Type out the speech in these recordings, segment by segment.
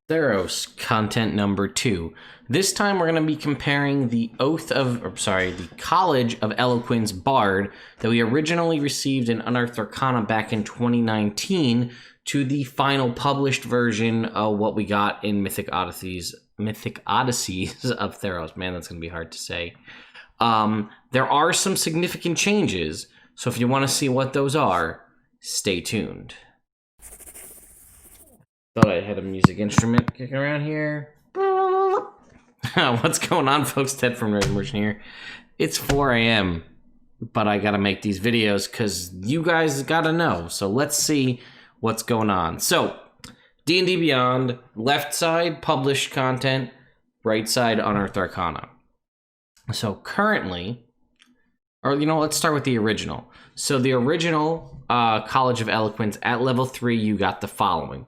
Theros, content number 2. This time we're going to be comparing the College of Eloquence Bard that we originally received in Unearthed Arcana back in 2019 to the final published version of what we got in Mythic Odysseys of Theros. Man, that's going to be hard to say. There are some significant changes, so if you want to see what those are, stay tuned. Thought I had a music instrument kicking around here. What's going on, folks? Ted from Immersion here. It's 4 a.m., but I gotta make these videos because you guys gotta know. So let's see what's going on. So, D&D Beyond, left side, published content, right side, Unearthed Arcana. So currently, let's start with the original. So the original College of Eloquence, at level 3, you got the following.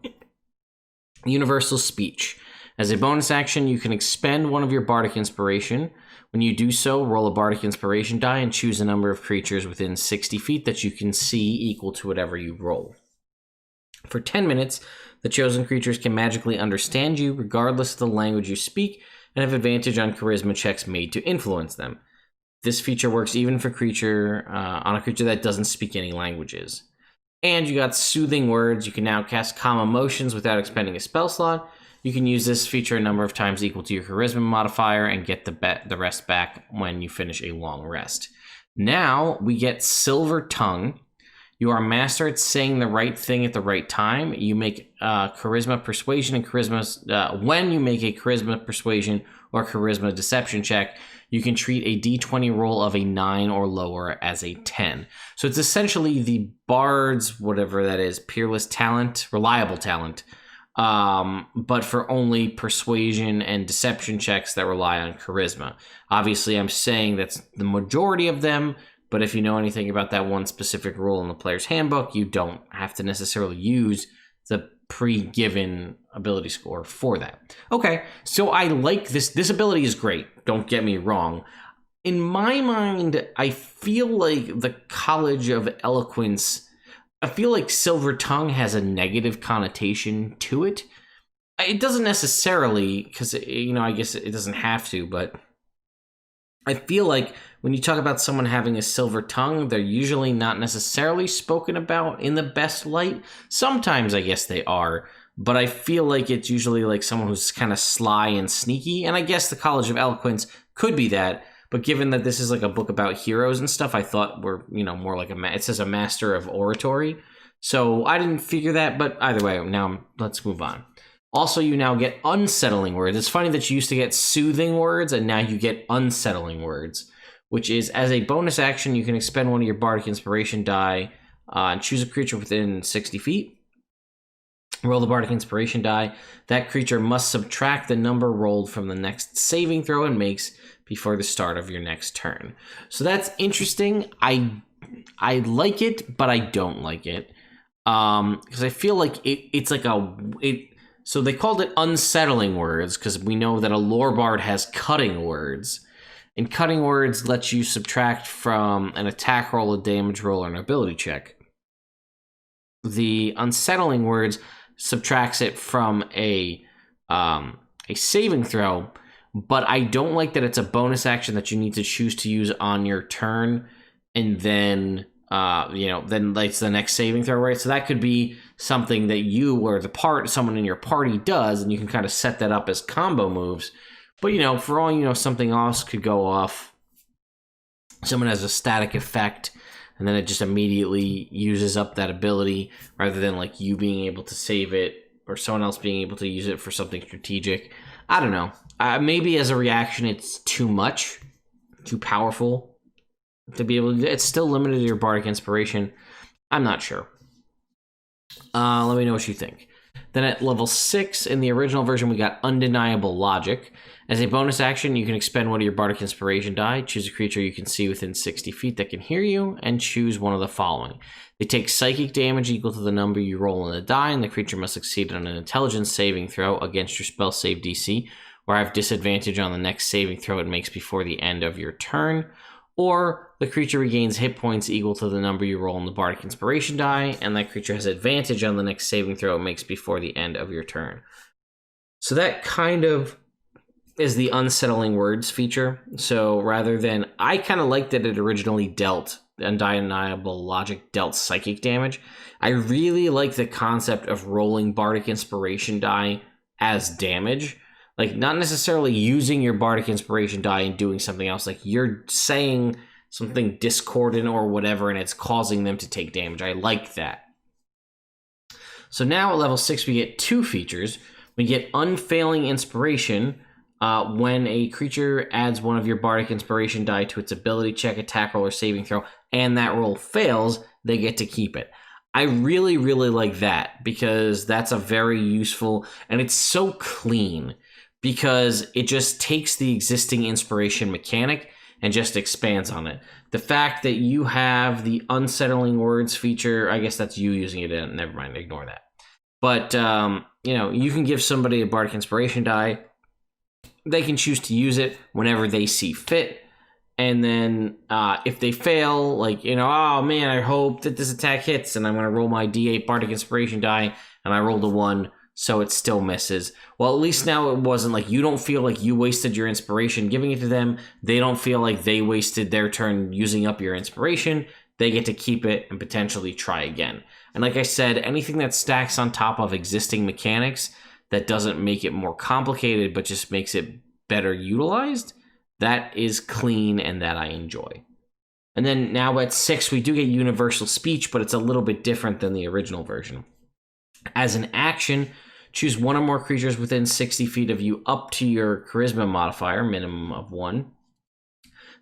Universal Speech. As a bonus action, you can expend one of your Bardic Inspiration. When you do so, roll a Bardic Inspiration die and choose a number of creatures within 60 feet that you can see equal to whatever you roll. For 10 minutes, the chosen creatures can magically understand you regardless of the language you speak and have advantage on charisma checks made to influence them. This feature works even for on a creature that doesn't speak any languages. And you got Soothing Words. You can now cast Calm Emotions without expending a spell slot. You can use this feature a number of times equal to your Charisma modifier and get the rest back when you finish a long rest. Now we get Silver Tongue. You are a master at saying the right thing at the right time. You make Charisma Persuasion and Charisma... when you make a Charisma Persuasion or Charisma Deception check, you can treat a d20 roll of a 9 or lower as a 10. So it's essentially the Bard's, whatever that is, Peerless Talent, Reliable Talent, but for only Persuasion and Deception checks that rely on Charisma. Obviously, I'm saying that's the majority of them, but if you know anything about that one specific rule in the player's handbook, you don't have to necessarily use the pre-given ability score for that. Okay, so I like this. This ability is great. Don't get me wrong. In my mind, I feel like the College of Eloquence, I feel like Silver Tongue has a negative connotation to it. It doesn't necessarily, because, I guess it doesn't have to, but I feel like when you talk about someone having a silver tongue, they're usually not necessarily spoken about in the best light. Sometimes I guess they are, but I feel like it's usually like someone who's kind of sly and sneaky. And I guess the College of Eloquence could be that. But given that this is like a book about heroes and stuff, I thought we're, more like it says a master of oratory. So I didn't figure that, but either way, now let's move on. Also, you now get Unsettling Words. It's funny that you used to get Soothing Words, and now you get Unsettling Words, which is, as a bonus action, you can expend one of your Bardic Inspiration die and choose a creature within 60 feet. Roll the Bardic Inspiration die. That creature must subtract the number rolled from the next saving throw it makes before the start of your next turn. So that's interesting. I like it, but I don't like it. Because I feel like it's like so they called it Unsettling Words because we know that a lore bard has Cutting Words. And Cutting Words lets you subtract from an attack roll, a damage roll, or an ability check. The Unsettling Words subtracts it from a saving throw, but I don't like that it's a bonus action that you need to choose to use on your turn, and then then it's the next saving throw, right? So that could be something that you or someone in your party does, and you can kind of set that up as combo moves. But, for all something else could go off. Someone has a static effect, and then it just immediately uses up that ability, rather than like you being able to save it or someone else being able to use it for something strategic. I don't know. Maybe as a reaction, it's too much, too powerful to be able to. It's still limited to your Bardic Inspiration. I'm not sure. Let me know what you think. Then at level 6, in the original version, we got Undeniable Logic. As a bonus action, you can expend one of your Bardic Inspiration die, choose a creature you can see within 60 feet that can hear you, and choose one of the following. They take psychic damage equal to the number you roll in the die, and the creature must succeed on an intelligence saving throw against your spell save DC, or have disadvantage on the next saving throw it makes before the end of your turn. Or the creature regains hit points equal to the number you roll in the Bardic Inspiration die, and that creature has advantage on the next saving throw it makes before the end of your turn. So that kind of is the unsettling words feature. So rather than, I kind of liked that it originally dealt, undeniable logic dealt psychic damage. I really like the concept of rolling bardic inspiration die as damage. Like, not necessarily using your bardic inspiration die and doing something else. Like, you're saying something discordant or whatever, and it's causing them to take damage. I like that. So now at level 6, we get 2 features. We get Unfailing Inspiration. When a creature adds one of your bardic inspiration die to its ability check, attack roll, or saving throw, and that roll fails, they get to keep it. I really, really like that, because that's a very useful, and it's so clean, because it just takes the existing inspiration mechanic and just expands on it. The fact that you have the unsettling words feature, I guess that's you using it in, never mind, ignore that. But, you can give somebody a bardic inspiration die. They can choose to use it whenever they see fit. And then if they fail, oh man, I hope that this attack hits, and I'm going to roll my D8 bardic inspiration die, and I rolled a 1, so it still misses. Well, at least now it wasn't like, you don't feel like you wasted your inspiration giving it to them. They don't feel like they wasted their turn using up your inspiration. They get to keep it and potentially try again. And like I said, anything that stacks on top of existing mechanics that doesn't make it more complicated, but just makes it better utilized, that is clean and that I enjoy. And then now at 6, we do get Universal Speech, but it's a little bit different than the original version. As an action, choose one or more creatures within 60 feet of you up to your Charisma modifier, minimum of 1.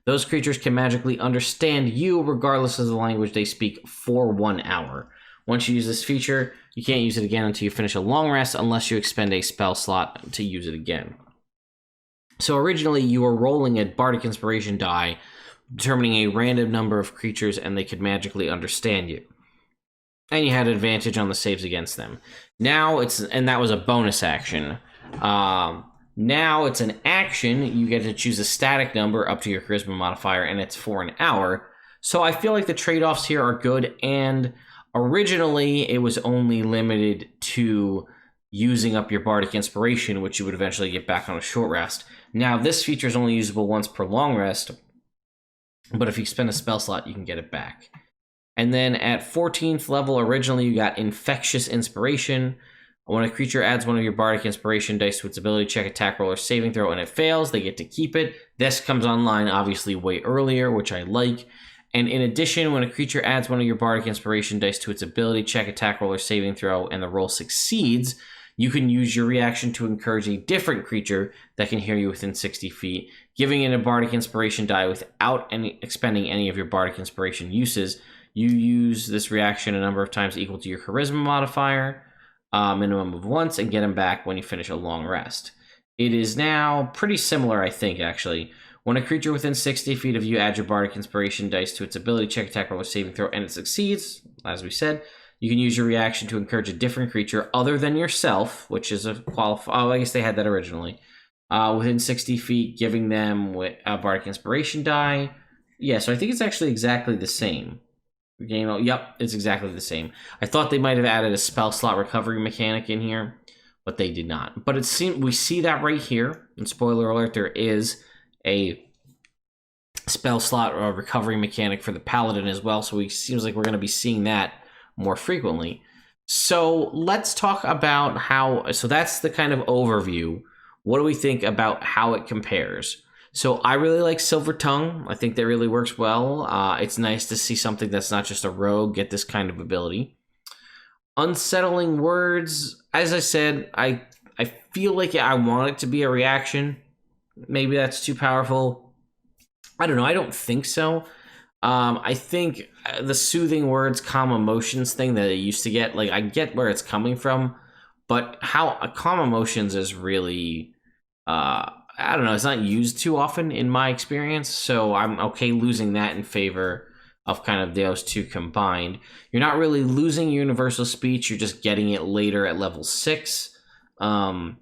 Those creatures can magically understand you regardless of the language they speak for 1 hour. Once you use this feature, you can't use it again until you finish a long rest unless you expend a spell slot to use it again. So originally you were rolling a bardic inspiration die, determining a random number of creatures, and they could magically understand you. And you had advantage on the saves against them. Now and that was a bonus action. Now it's an action. You get to choose a static number up to your charisma modifier, and it's for an hour. So I feel like the trade-offs here are good, and originally it was only limited to using up your bardic inspiration, which you would eventually get back on a short rest. Now this feature is only usable once per long rest, but if you spend a spell slot, you can get it back. And then at 14th level, originally you got Infectious Inspiration. When a creature adds one of your bardic inspiration dice to its ability check, attack roll, or saving throw, and it fails, they get to keep it. This comes online obviously way earlier, which I like. And in addition, when a creature adds one of your bardic inspiration dice to its ability check, attack roll, or saving throw, and the roll succeeds, you can use your reaction to encourage a different creature that can hear you within 60 feet, giving it a bardic inspiration die without expending any of your bardic inspiration uses. You use this reaction a number of times equal to your charisma modifier, minimum of once, and get them back when you finish a long rest. It is now pretty similar, I think, actually. When a creature within 60 feet of you adds your bardic inspiration dice to its ability check, attack roll, or saving throw, and it succeeds, as we said, you can use your reaction to encourage a different creature other than yourself, which is a I guess they had that originally, within 60 feet, giving them a bardic inspiration die. Yeah, so I think it's actually exactly the same. Yep, it's exactly the same. I thought they might have added a spell slot recovery mechanic in here, but they did not. But we see that right here. And spoiler alert, there is a spell slot or recovery mechanic for the paladin as well. So it seems like we're going to be seeing that more frequently. So let's talk about how. So that's the kind of overview. What do we think about how it compares? So I really like Silver Tongue. I think that really works well. It's nice to see something that's not just a rogue get this kind of ability. Unsettling Words, as I said, I feel like I want it to be a reaction. Maybe that's too powerful. I don't know. I don't think so. I think the Soothing Words, Calm Emotions thing that I used to get, I get where it's coming from, but how Calm Emotions is really... I don't know, it's not used too often in my experience, so I'm okay losing that in favor of kind of those two combined. You're not really losing Universal Speech, you're just getting it later at level 6. And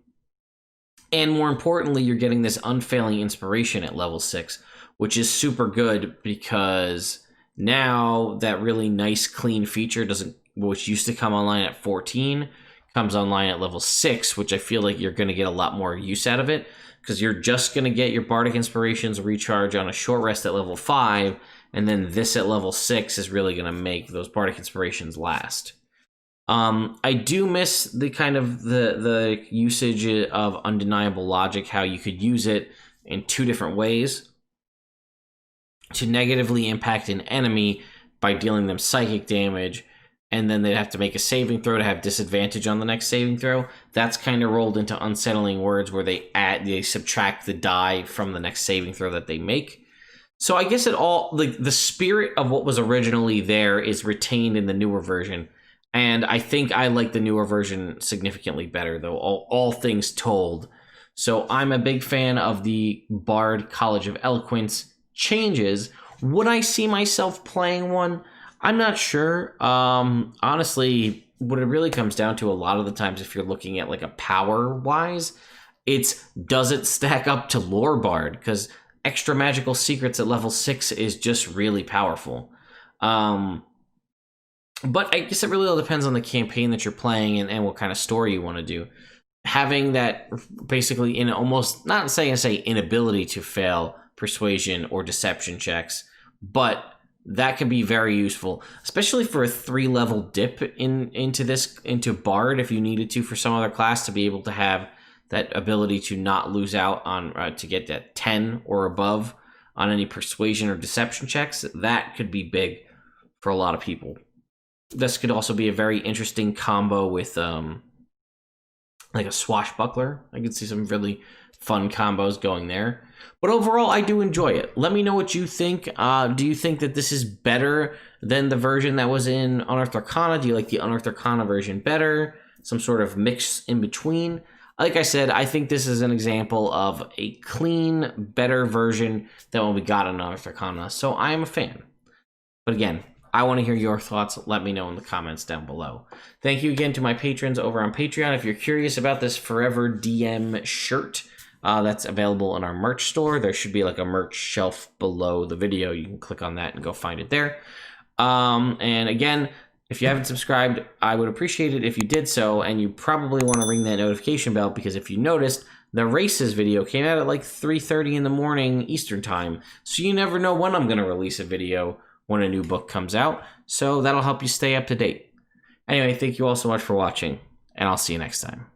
more importantly, you're getting this Unfailing Inspiration at level 6, which is super good because now that really nice, clean feature which used to come online at 14, comes online at level 6, which I feel like you're going to get a lot more use out of it, because you're just going to get your Bardic Inspirations recharge on a short rest at level 5, and then this at level 6 is really going to make those Bardic Inspirations last. I do miss the kind of the usage of Undeniable Logic, how you could use it in 2 different ways to negatively impact an enemy by dealing them psychic damage, and then they'd have to make a saving throw to have disadvantage on the next saving throw. That's kind of rolled into Unsettling Words, where they subtract the die from the next saving throw that they make. So I guess the spirit of what was originally there is retained in the newer version, and I think I like the newer version significantly better, though, all things told. So I'm a big fan of the Bard College of Eloquence changes. Would I see myself playing one? I'm not sure. Honestly, what it really comes down to a lot of the times, if you're looking at like a power-wise, does it stack up to Lore Bard? Because extra magical secrets at level 6 is just really powerful. But I guess it really all depends on the campaign that you're playing and what kind of story you want to do. Having that basically in almost, not saying inability to fail persuasion or deception checks, but that can be very useful, especially for a 3-level dip into Bard, if you needed to for some other class, to be able to have that ability to not lose out on to get that 10 or above on any persuasion or deception checks. That could be big for a lot of people. This could also be a very interesting combo with like a swashbuckler. I could see some really fun combos going there. But overall, I do enjoy it. Let me know what you think. Do you think that this is better than the version that was in Unearthed Arcana? Do you like the Unearthed Arcana version better? Some sort of mix in between? Like I said, I think this is an example of a clean, better version than what we got in Unearthed Arcana. So I am a fan. But again, I want to hear your thoughts. Let me know in the comments down below. Thank you again to my patrons over on Patreon. If you're curious about this Forever DM shirt, that's available in our merch store. There should be like a merch shelf below the video. You can click on that and go find it there. And again, if you haven't subscribed, I would appreciate it if you did so, and you probably want to ring that notification bell, because if you noticed, the races video came out at like 3:30 in the morning Eastern time, so you never know when I'm going to release a video when a new book comes out, so that'll help you stay up to date. Anyway, thank you all so much for watching, and I'll see you next time.